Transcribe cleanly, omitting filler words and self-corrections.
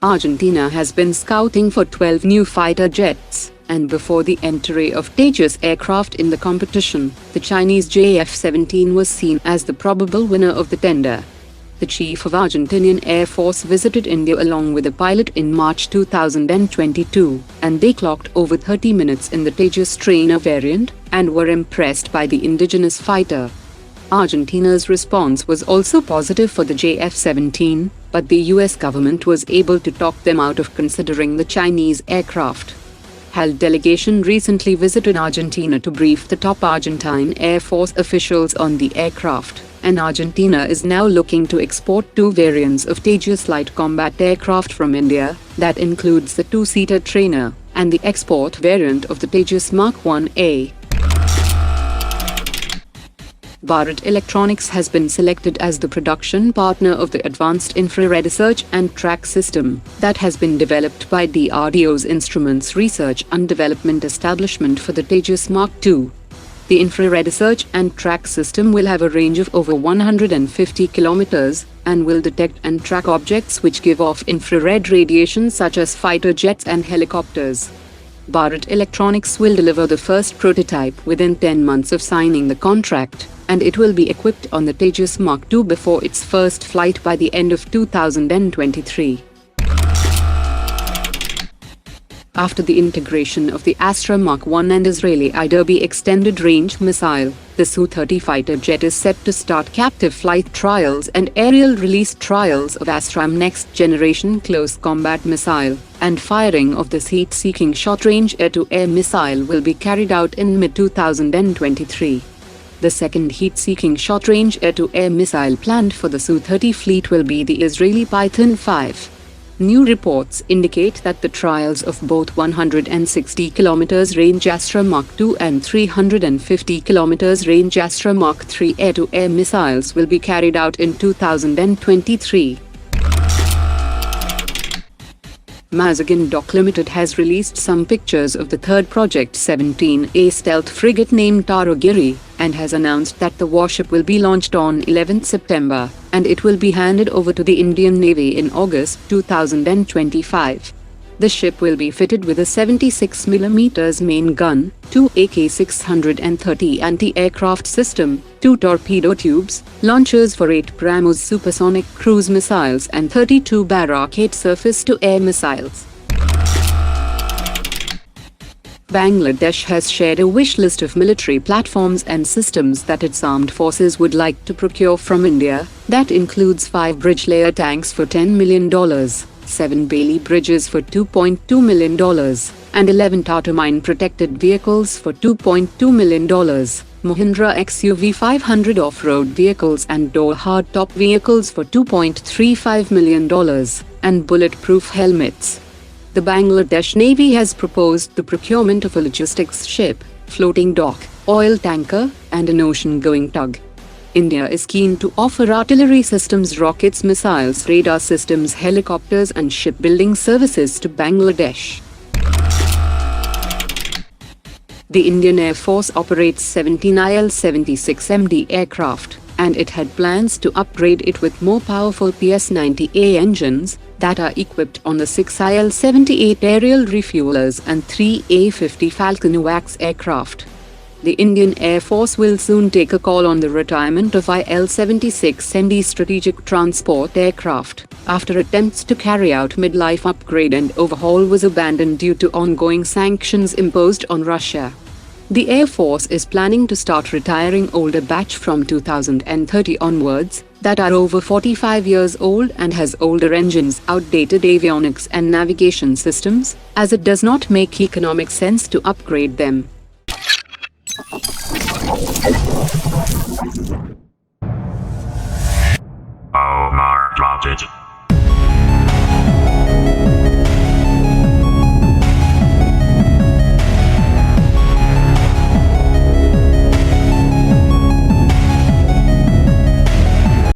Argentina has been scouting for 12 new fighter jets, and before the entry of Tejas aircraft in the competition, the Chinese JF-17 was seen as the probable winner of the tender. The chief of Argentinian Air Force visited India along with a pilot in March 2022, and they clocked over 30 minutes in the Tejas trainer variant, and were impressed by the indigenous fighter. Argentina's response was also positive for the JF-17, but the US government was able to talk them out of considering the Chinese aircraft. HAL delegation recently visited Argentina to brief the top Argentine Air Force officials on the aircraft, and Argentina is now looking to export 2 variants of Tejas light combat aircraft from India, that includes the 2-seater trainer, and the export variant of the Tejas Mk1A. Bharat Electronics has been selected as the production partner of the Advanced Infrared Research and Track System that has been developed by DRDO's Instruments Research and Development Establishment for the Tejas Mk2. The Infrared Research and Track System will have a range of over 150 kilometers and will detect and track objects which give off infrared radiation such as fighter jets and helicopters. Bharat Electronics will deliver the first prototype within 10 months of signing the contract, and it will be equipped on the Tejas Mk2 before its first flight by the end of 2023. After the integration of the ASRAAM Mark 1 and Israeli IRST extended range missile, the Su-30 fighter jet is set to start captive flight trials and aerial release trials of ASRAAM next generation close combat missile, and firing of this heat-seeking short-range air-to-air missile will be carried out in mid-2023. The second heat-seeking short-range air-to-air missile planned for the Su-30 fleet will be the Israeli Python 5. New reports indicate that the trials of both 160 km range ASRAAM Mk2 and 350 km range ASRAAM Mk3 air-to-air missiles will be carried out in 2023. Mazagon Dock Limited has released some pictures of the third Project 17A stealth frigate named Taragiri, and has announced that the warship will be launched on 11 September, and it will be handed over to the Indian Navy in August 2025. The ship will be fitted with a 76mm main gun, 2 AK-630 anti-aircraft system, 2 torpedo tubes, launchers for 8 BrahMos supersonic cruise missiles and 32 Barak 8 surface-to-air missiles. Bangladesh has shared a wish list of military platforms and systems that its armed forces would like to procure from India. That includes 5 bridge layer tanks for $10 million, 7 Bailey bridges for $2.2 million, and 11 Tata mine-protected vehicles for $2.2 million, Mahindra XUV 500 off-road vehicles and door hardtop vehicles for $2.35 million, and bulletproof helmets. The Bangladesh Navy has proposed the procurement of a logistics ship, floating dock, oil tanker, and an ocean-going tug. India is keen to offer artillery systems, rockets, missiles, radar systems, helicopters, and shipbuilding services to Bangladesh. The Indian Air Force operates 17 IL-76MD aircraft, and it had plans to upgrade it with more powerful PS-90A engines that are equipped on the 6 IL-78 aerial refuelers and 3 A-50 Falcon AWACS aircraft. The Indian Air Force will soon take a call on the retirement of IL-76MD strategic transport aircraft, after attempts to carry out mid-life upgrade and overhaul was abandoned due to ongoing sanctions imposed on Russia. The Air Force is planning to start retiring older batch from 2030 onwards, that are over 45 years old and has older engines, outdated avionics and navigation systems, as it does not make economic sense to upgrade them.